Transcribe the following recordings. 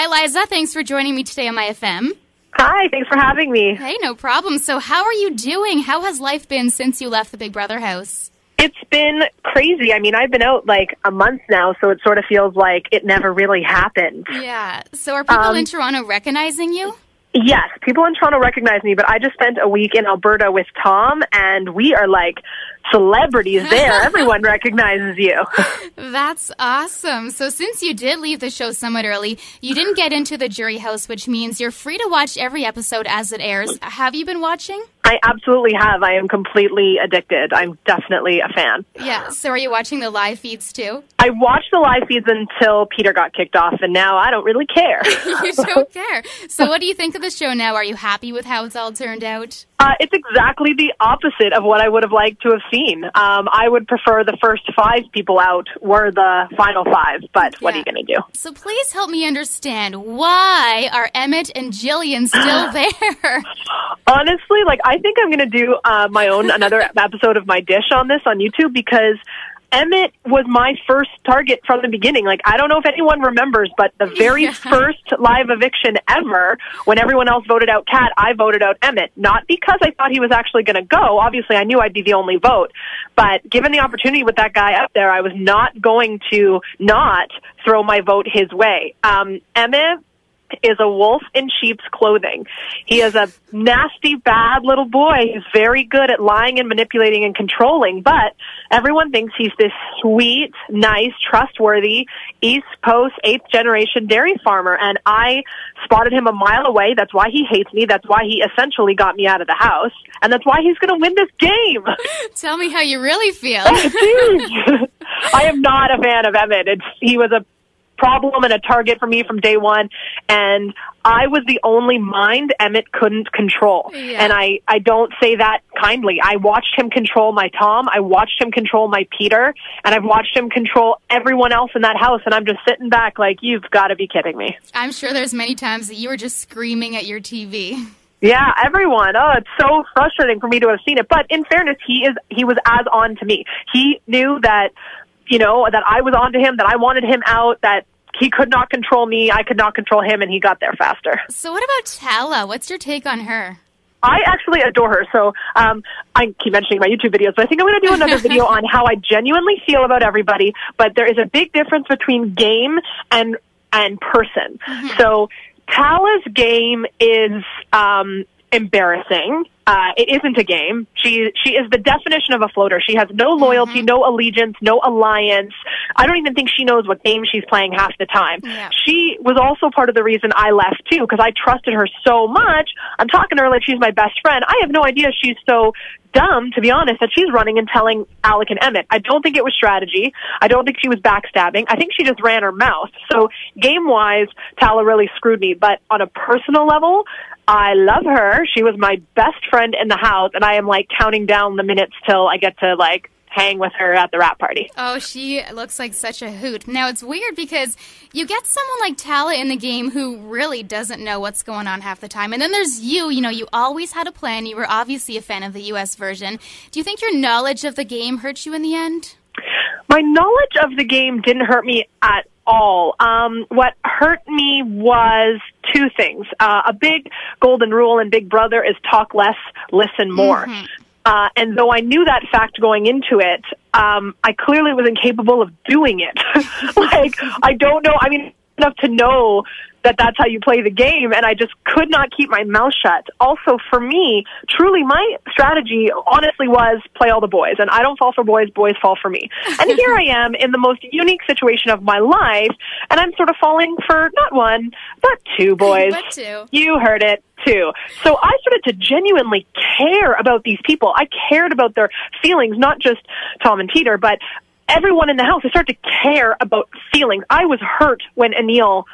Hi, Liza. Thanks for joining me today on myFM. Hi, thanks for having me. Hey, no problem. So how are you doing? How has life been since you left the Big Brother house? It's been crazy. I mean, I've been out like a month now, so it sort of feels like it never really happened. Yeah. So are people in Toronto recognizing you? Yes, people in Toronto recognize me, but I just spent a week in Alberta with Tom, and we are like celebrities there. Everyone recognizes you. That's awesome. So since you did leave the show somewhat early, you didn't get into the jury house, which means you're free to watch every episode as it airs. Have you been watching? I absolutely have. I am completely addicted. I'm definitely a fan. Yeah. So are you watching the live feeds too? I watched the live feeds until Peter got kicked off, and now I don't really care. You don't care. So what do you think of the show now? Are you happy with how it's all turned out? It's exactly the opposite of what I would have liked to have seen. I would prefer the first 5 people out were the final 5, but what are you going to do? So please help me understand, why are Emmett and Jillian still there? Honestly, I think I'm going to do another episode of My Dish on this on YouTube, because Emmett was my first target from the beginning. I don't know if anyone remembers, but the very first live eviction ever, when everyone else voted out Kat, I voted out Emmett. Not because I thought he was actually going to go. Obviously, I knew I'd be the only vote. But given the opportunity with that guy up there, I was not going to not throw my vote his way. Emmett is a wolf in sheep's clothing. He is a nasty, bad little boy. He's very good at lying and manipulating and controlling, but everyone thinks he's this sweet, nice, trustworthy East Coast 8th generation dairy farmer, and I spotted him a mile away. That's why he hates me. That's why he essentially got me out of the house, and that's why he's going to win this game. Tell me how you really feel. I am not a fan of Emmett. He was a problem and a target for me from day one, and I was the only mind Emmett couldn't control. And I don't say that kindly. I watched him control my Tom, I watched him control my Peter, and I've watched him control everyone else in that house, and I'm just sitting back like, you've got to be kidding me. I'm sure there's many times that you were just screaming at your TV. Yeah, everyone. Oh, it's so frustrating for me to have seen it. But in fairness, he was as on to me. He knew that, that I was on to him, that I wanted him out, that he could not control me, I could not control him, and he got there faster. So what about Tala? What's your take on her? I actually adore her. So I keep mentioning my YouTube videos, but I think I'm going to do another video on how I genuinely feel about everybody. But there is a big difference between game and person. Mm-hmm. So Tala's game is embarrassing. It isn't a game. She is the definition of a floater. She has no loyalty, no allegiance, no alliance. I don't even think she knows what game she's playing half the time. Yeah. She was also part of the reason I left too, because I trusted her so much. I'm talking to her like she's my best friend. I have no idea she's so dumb, to be honest, that she's running and telling Alec and Emmett. I don't think it was strategy. I don't think she was backstabbing. I think she just ran her mouth. So game-wise, Tala really screwed me. But on a personal level, I love her. She was my best friend in the house, and I am counting down the minutes till I get to hang with her at the wrap party. Oh, she looks like such a hoot. Now, it's weird because you get someone like Tala in the game who really doesn't know what's going on half the time. And then there's you. You always had a plan. You were obviously a fan of the U.S. version. Do you think your knowledge of the game hurt you in the end? My knowledge of the game didn't hurt me at all. What hurt me was 2 things. A big golden rule in Big Brother is talk less, listen more. Mm-hmm. And though I knew that fact going into it, I clearly was incapable of doing it. I don't know. I mean, enough to know that that's how you play the game, and I just could not keep my mouth shut. Also, for me, truly, my strategy honestly was play all the boys, and I don't fall for boys, boys fall for me. And here I am in the most unique situation of my life, and I'm sort of falling for not 1, but 2 boys. But 2. You heard it. 2. So I started to genuinely care about these people. I cared about their feelings, not just Tom and Peter, but everyone in the house. I started to care about feelings. I was hurt when Anil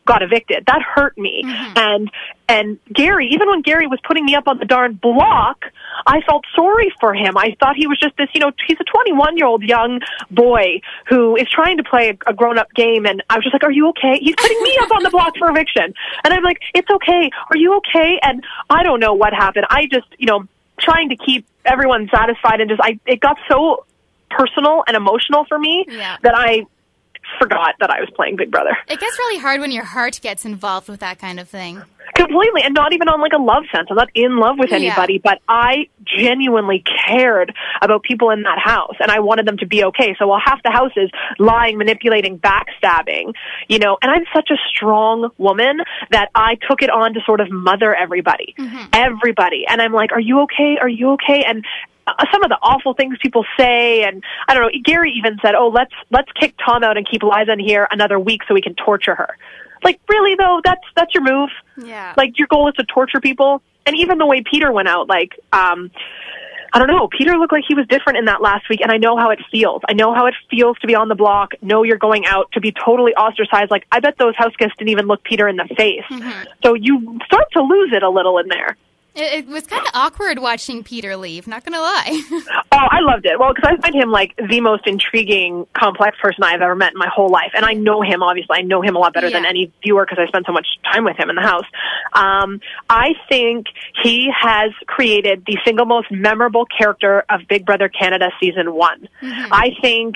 got evicted. That hurt me. Mm-hmm. And Gary, even when Gary was putting me up on the darn block, I felt sorry for him. I thought he was just this, he's a 21-year-old young boy who is trying to play a grown-up game, and I was just like, are you okay? He's putting me up on the block for eviction. And I'm like, it's okay. Are you okay? And I don't know what happened. I just, trying to keep everyone satisfied, and it got so personal and emotional for me that I forgot that I was playing Big Brother. It gets really hard when your heart gets involved with that kind of thing. Completely, and not even on like a love sense. I'm not in love with anybody, but I genuinely cared about people in that house, and I wanted them to be okay. So while half the house is lying, manipulating, backstabbing, and I'm such a strong woman that I took it on to sort of mother everybody. Everybody. And I'm like, are you okay? Are you okay? And some of the awful things people say, and I don't know, Gary even said, oh, let's kick Tom out and keep Liza in here another week so we can torture her. Like, really, though? That's your move? Yeah. Like, your goal is to torture people? And even the way Peter went out, like, I don't know, Peter looked like he was different in that last week, and I know how it feels. I know how it feels to be on the block, know you're going out, to be totally ostracized. Like, I bet those house guests didn't even look Peter in the face. So you start to lose it a little in there. It was kind of awkward watching Peter leave, not going to lie. Oh, I loved it. Well, because I find him like the most intriguing, complex person I've ever met in my whole life. And I know him, obviously. I know him a lot better than any viewer because I spend so much time with him in the house. I think he has created the single most memorable character of Big Brother Canada Season 1. I think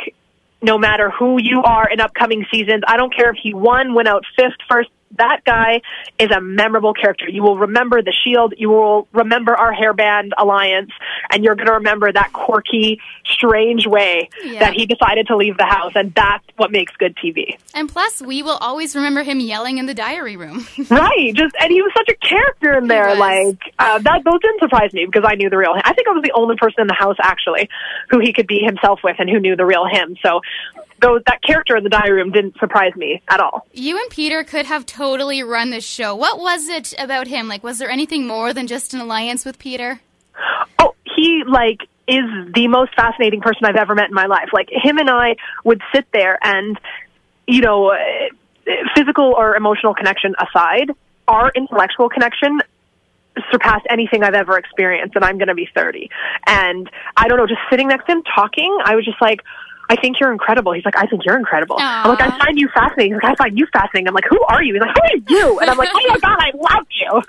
no matter who you are in upcoming seasons, I don't care if he went out fifth, first, that guy is a memorable character. You will remember the Shield. You will remember our hairband alliance. And you're going to remember that quirky, strange way that he decided to leave the house. And that's what makes good TV. And plus, we will always remember him yelling in the diary room. Right. And he was such a character in there. Like, those didn't surprise me because I knew the real him. I think I was the only person in the house, actually, who he could be himself with and who knew the real him. So that character in the diary room didn't surprise me at all. You and Peter could have totally run this show. What was it about him? Like, was there anything more than just an alliance with Peter? Oh, he, is the most fascinating person I've ever met in my life. Like, him and I would sit there and, physical or emotional connection aside, our intellectual connection surpassed anything I've ever experienced, and I'm going to be 30. And I don't know, just sitting next to him talking, I was just like, I think you're incredible. He's like, I think you're incredible. I'm like, I find you fascinating. He's like, I find you fascinating. I'm like, who are you? He's like, who are you? And I'm like, oh my God, I love you.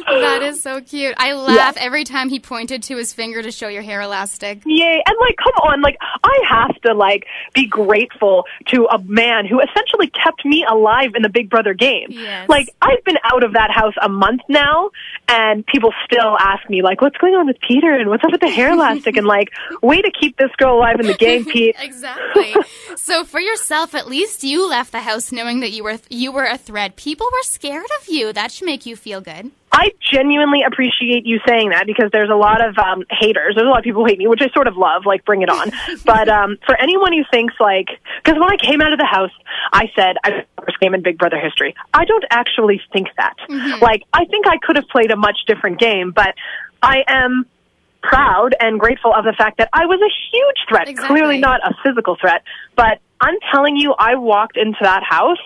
That is so cute. I laugh every time he pointed to his finger to show your hair elastic. Yay. And come on, I have to be grateful to a man who essentially kept me alive in the Big Brother game. Yes. I've been out of that house a month now, and people still ask me, what's going on with Peter and what's up with the hair elastic? And way to keep this girl alive in the game, Pete. Exactly. So for yourself, at least you left the house knowing that you were a threat. People were scared of you. That should make you feel good. I genuinely appreciate you saying that because there's a lot of haters. There's a lot of people who hate me, which I sort of love, bring it on. But for anyone who thinks, because when I came out of the house, I said, I was the first game in Big Brother history. I don't actually think that. I think I could have played a much different game, but I am proud and grateful of the fact that I was a huge threat. Exactly. Clearly not a physical threat, but I'm telling you, I walked into that house,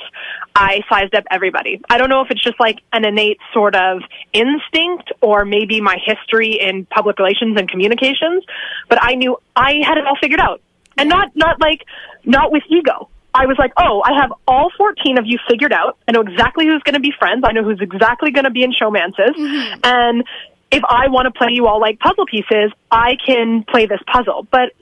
I sized up everybody. I don't know if it's just an innate sort of instinct or maybe my history in public relations and communications, but I knew I had it all figured out. And not with ego. I was like, oh, I have all 14 of you figured out. I know exactly who's going to be friends. I know who's exactly going to be in showmances. And if I want to play you all like puzzle pieces, I can play this puzzle. But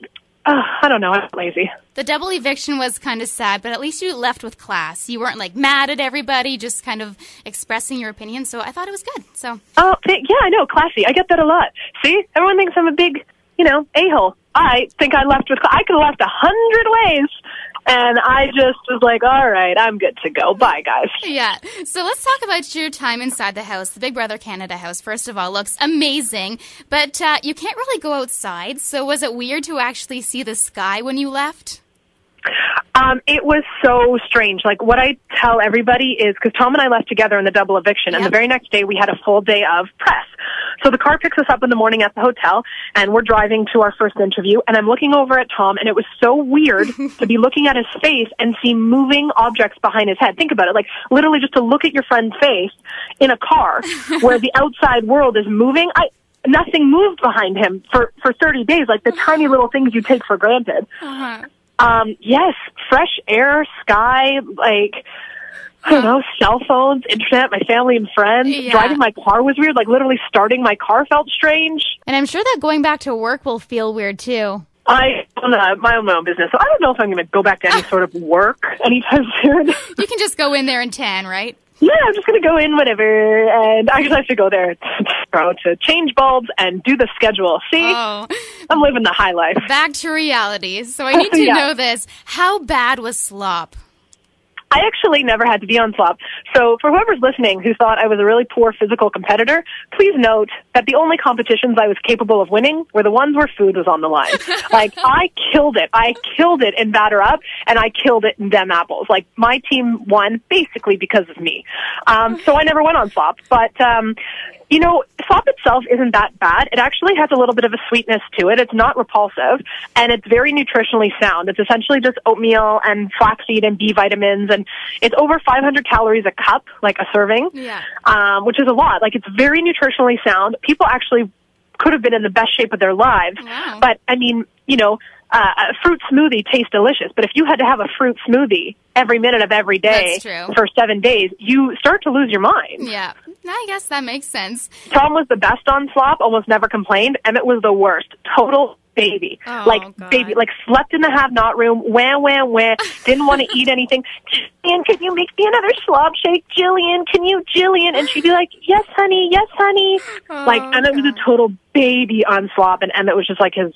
I don't know. I'm lazy. The double eviction was kind of sad, but at least you left with class. You weren't mad at everybody, just kind of expressing your opinion. So I thought it was good. So. Oh, yeah, I know. Classy. I get that a lot. See, everyone thinks I'm a big, a-hole. I think I left with. I could have left 100 ways. And I just was like, all right, I'm good to go. Bye, guys. Yeah. So let's talk about your time inside the house. The Big Brother Canada house, first of all, looks amazing. But you can't really go outside. So was it weird to actually see the sky when you left? It was so strange. What I tell everybody is, because Tom and I left together in the double eviction, and the very next day we had a full day of press. So the car picks us up in the morning at the hotel, and we're driving to our first interview, and I'm looking over at Tom, and it was so weird to be looking at his face and see moving objects behind his head. Think about it, literally just to look at your friend's face in a car where the outside world is moving. Nothing moved behind him for 30 days, the tiny little things you take for granted. Yes, fresh air, sky, I don't know, cell phones, internet, my family and friends. Yeah. Driving my car was weird. Literally starting my car felt strange. And I'm sure that going back to work will feel weird, too. I own my own business, so I don't know if I'm going to go back to any sort of work anytime soon. You can just go in there and tan, right? Yeah, I'm just going to go in whenever, and I just have to go there to change bulbs and do the schedule. See? Oh. I'm living the high life. Back to reality. So I need to know this. How bad was slop? I actually never had to be on slop. So for whoever's listening who thought I was a really poor physical competitor, please note that the only competitions I was capable of winning were the ones where food was on the line. Like, I killed it. I killed it in batter up, and I killed it in dem apples. Like, my team won basically because of me. So I never went on slop. But, you know, slop itself isn't that bad. It actually has a little bit of a sweetness to it. It's not repulsive, and it's very nutritionally sound. It's essentially just oatmeal and flaxseed and B vitamins, and it's over 500 calories a cup, like a serving, which is a lot. Like, it's very nutritionally sound. People actually could have been in the best shape of their lives. Wow. But, I mean, you know, a fruit smoothie tastes delicious, but if you had to have a fruit smoothie every minute of every day for 7 days, you start to lose your mind. Yeah, I guess that makes sense. Tom was the best on slop, almost never complained. Emmett was the worst. Total baby. Baby. Like, slept in the have-not room, wah, didn't want to eat anything. Jillian, can you make me another slop shake? Jillian, can you, Jillian? And she'd be like, yes, honey, yes, honey. Emmett was a total baby on slop, and Emmett was just like his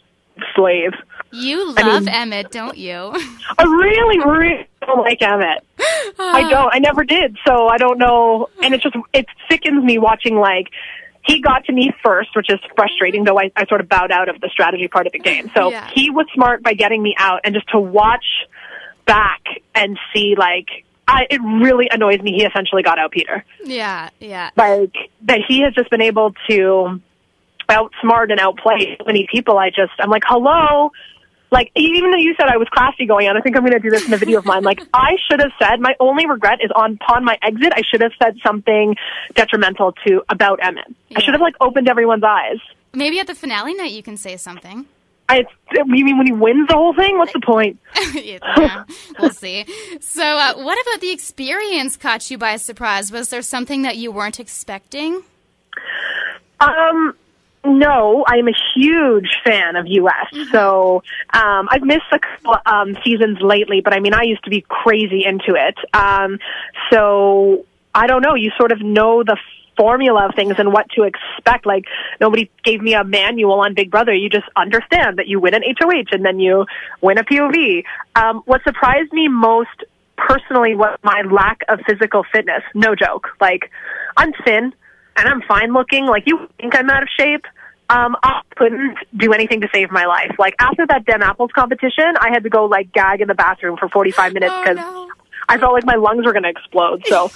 slave. You love Emmett, don't you? I really, really don't like Emmett. I don't. I never did, so I don't know. And it sickens me watching, like, he got to me first, which is frustrating, though I sort of bowed out of the strategy part of the game. So he was smart by getting me out, and just to watch back and see, like, it really annoys me he essentially got out Peter. Yeah. Like, that he has just been able to outsmart and outplay so many people. I'm like, hello? Like, even though you said I was classy going on, I think I'm going to do this in a video of mine. Like, I should have said, my only regret is upon my exit, I should have said something detrimental about Emmett. I should have, like, opened everyone's eyes. Maybe at the finale night you can say something. You mean when he wins the whole thing? What's the point? Yeah, we'll see. So, what about the experience caught you by surprise? Was there something that you weren't expecting? No, I'm a huge fan of U.S. So I've missed a couple seasons lately, but I mean, I used to be crazy into it. So I don't know. You sort of know the formula of things and what to expect. Like, nobody gave me a manual on Big Brother. You just understand that you win an HOH and then you win a POV. What surprised me most personally was my lack of physical fitness. No joke. Like, I'm thin and I'm fine looking. Like, you think I'm out of shape? I couldn't do anything to save my life. Like, after that dem apples competition, I had to go, like, gag in the bathroom for 45 minutes because I felt like my lungs were going to explode. So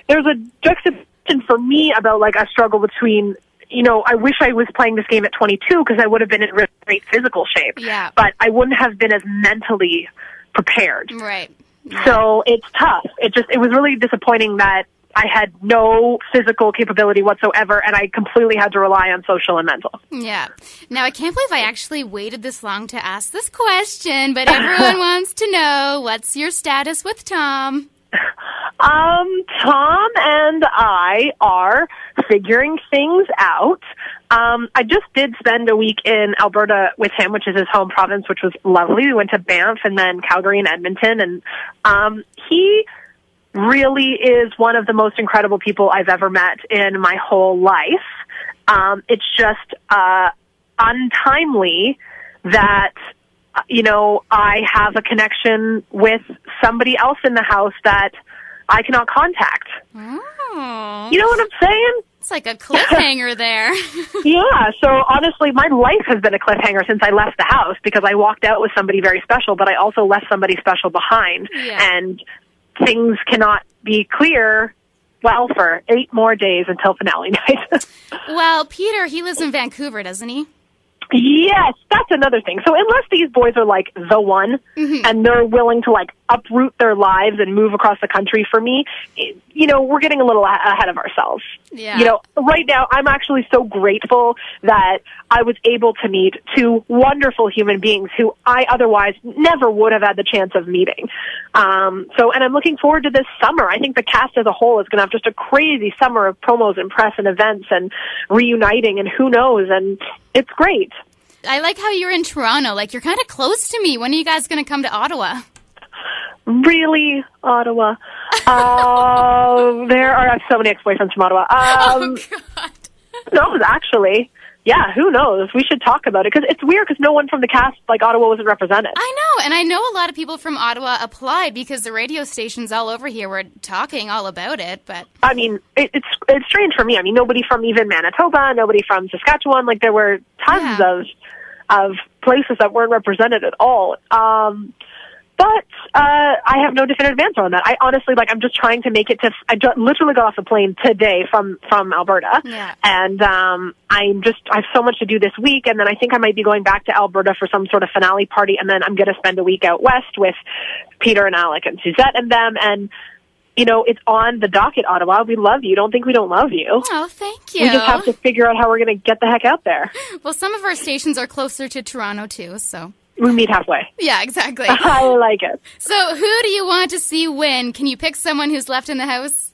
there's a juxtaposition for me about, like, a struggle between, you know, I wish I was playing this game at 22 because I would have been in really great physical shape. Yeah. But I wouldn't have been as mentally prepared. Right. So it's tough. It was really disappointing that I had no physical capability whatsoever, and I completely had to rely on social and mental. Yeah. Now, I can't believe I actually waited this long to ask this question, but everyone wants to know, what's your status with Tom? Tom and I are figuring things out. I just did spend a week in Alberta with him, which is his home province, which was lovely. We went to Banff and then Calgary and Edmonton, and he really is one of the most incredible people I've ever met in my whole life. It's just untimely that, you know, I have a connection with somebody else in the house that I cannot contact. Oh. You know what I'm saying? It's like a cliffhanger there. Yeah, so honestly, my life has been a cliffhanger since I left the house because I walked out with somebody very special, but I also left somebody special behind. Yeah. And things cannot be clear, well, for 8 more days until finale night. Well, Peter, he lives in Vancouver, doesn't he? Yes, that's another thing. So unless these boys are like the one and they're willing to like uproot their lives and move across the country for me, you know, we're getting a little ahead of ourselves. Yeah. You know, right now I'm actually so grateful that I was able to meet 2 wonderful human beings who I otherwise never would have had the chance of meeting. And I'm looking forward to this summer. I think the cast as a whole is going to have just a crazy summer of promos and press and events and reuniting and who knows, and it's great. I like how you're in Toronto. Like, you're kind of close to me. When are you guys going to come to Ottawa? Really, Ottawa? There are so many ex-boyfriends from Ottawa. Oh, God. No, actually. Yeah, who knows? We should talk about it, because it's weird because no one from the cast, like Ottawa, wasn't represented. I know, and I know a lot of people from Ottawa applied because the radio stations all over here were talking all about it, but... I mean, it's strange for me. I mean, nobody from even Manitoba, nobody from Saskatchewan, like there were tons of places that weren't represented at all. But I have no definitive answer on that. I honestly, like, I'm just trying to make it to... I literally got off the plane today from Alberta. Yeah. And I have so much to do this week, and then I think I might be going back to Alberta for some sort of finale party, and then I'm going to spend a week out west with Peter and Alec and Suzette and them, and... You know, it's on the docket, Ottawa. We love you. Don't think we don't love you. Oh, thank you. We just have to figure out how we're going to get the heck out there. Well, some of our stations are closer to Toronto, too, so... We meet halfway. Yeah, exactly. I like it. So who do you want to see win? Can you pick someone who's left in the house?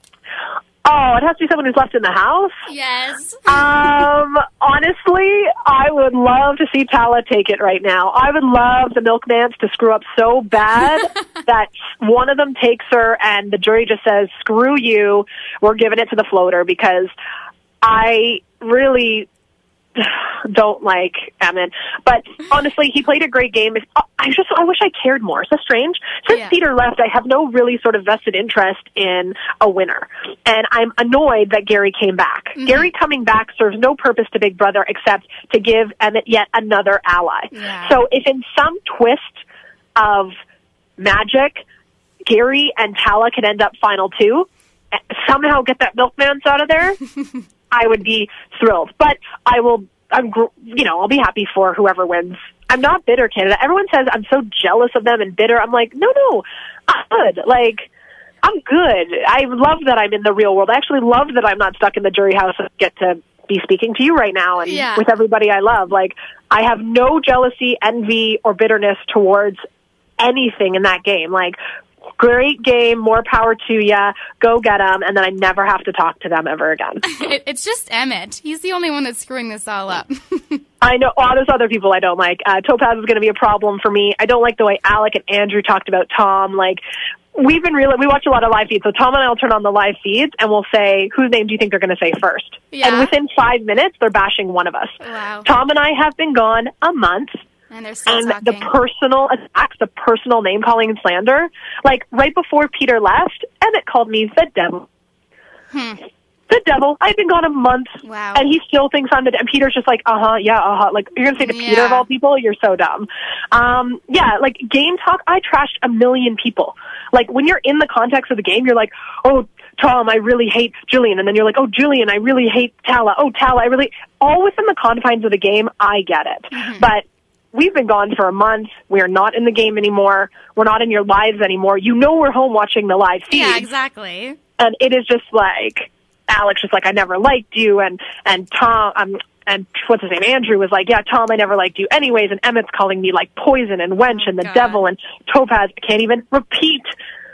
Oh, it has to be someone who's left in the house? Yes. Honestly, I would love to see Tala take it right now. I would love the Milkmans to screw up so bad that one of them takes her and the jury just says, screw you, we're giving it to the floater, because I really don't like Emmett. But honestly, he played a great game. I wish I cared more. Is that strange? Since Peter left, I have no really sort of vested interest in a winner. And I'm annoyed that Gary came back. Mm-hmm. Gary coming back serves no purpose to Big Brother except to give Emmett yet another ally. Yeah. So if in some twist of magic, Gary and Tala could end up final two, somehow get that Milkmans out of there, I would be thrilled. But I'll be happy for whoever wins. I'm not bitter, Canada. Everyone says I'm so jealous of them and bitter. I'm like, no, I'm good. Like, I'm good. I love that I'm in the real world. I actually love that I'm not stuck in the jury house and get to be speaking to you right now and with everybody I love. Like, I have no jealousy, envy, or bitterness towards anything in that game. Like, great game, more power to ya, go get them, and then I never have to talk to them ever again. It's just Emmett. He's the only one that's screwing this all up. I know. Oh, there's other people I don't like. Topaz is going to be a problem for me. I don't like the way Alec and Andrew talked about Tom. Like, we watch a lot of live feeds, so Tom and I will turn on the live feeds, and we'll say, whose name do you think they're going to say first? Yeah. And within 5 minutes, they're bashing one of us. Wow. Tom and I have been gone a month. And they're still talking. The personal attacks, the personal name-calling and slander. Like, right before Peter left, Emmett called me the devil. The devil. I've been gone a month. Wow. And he still thinks I'm the devil. And Peter's just like, Like, you're going to say to Peter of all people? You're so dumb. Like, game talk, I trashed a million people. Like, when you're in the context of the game, you're like, oh, Tom, I really hate Julian. And then you're like, oh, Julian, I really hate Tala. Oh, Tala, I really... All within the confines of the game, I get it. Mm-hmm. But... we've been gone for a month. We are not in the game anymore. We're not in your lives anymore. You know we're home watching the live feed. Yeah, exactly. And it is just like, Alex is like, I never liked you. And Tom, and what's his name? Andrew was like, yeah, Tom, I never liked you anyways. And Emmett's calling me like poison and wench and the devil. And Topaz can't even repeat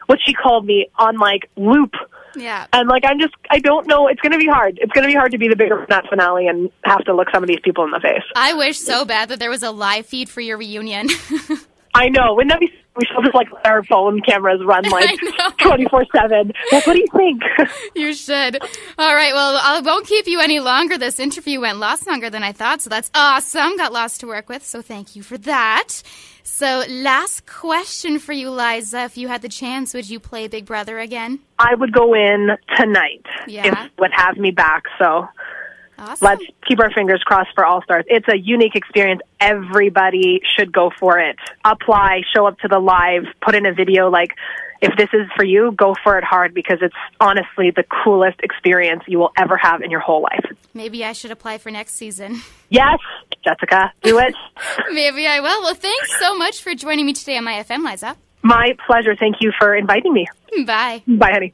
what she called me on like loop. Yeah. And like, I don't know. It's going to be hard. It's going to be hard to be the bigger in that finale and have to look some of these people in the face. I wish so bad that there was a live feed for your reunion. I know. Wouldn't that be... We should just, like, let our phone cameras run, like, 24/7. Like, what do you think? You should. All right, well, I won't keep you any longer. This interview went lots longer than I thought, so that's awesome. Got lots to work with, so thank you for that. So, last question for you, Liza. If you had the chance, would you play Big Brother again? I would go in tonight if it would have me back, so... Awesome. Let's keep our fingers crossed for All Stars. It's a unique experience. Everybody should go for it. Apply, show up to the live, put in a video. Like, if this is for you, go for it hard because it's honestly the coolest experience you will ever have in your whole life. Maybe I should apply for next season. Yes, Jessica, do it. Maybe I will. Well, thanks so much for joining me today on myFM, Liza. My pleasure. Thank you for inviting me. Bye. Bye, honey.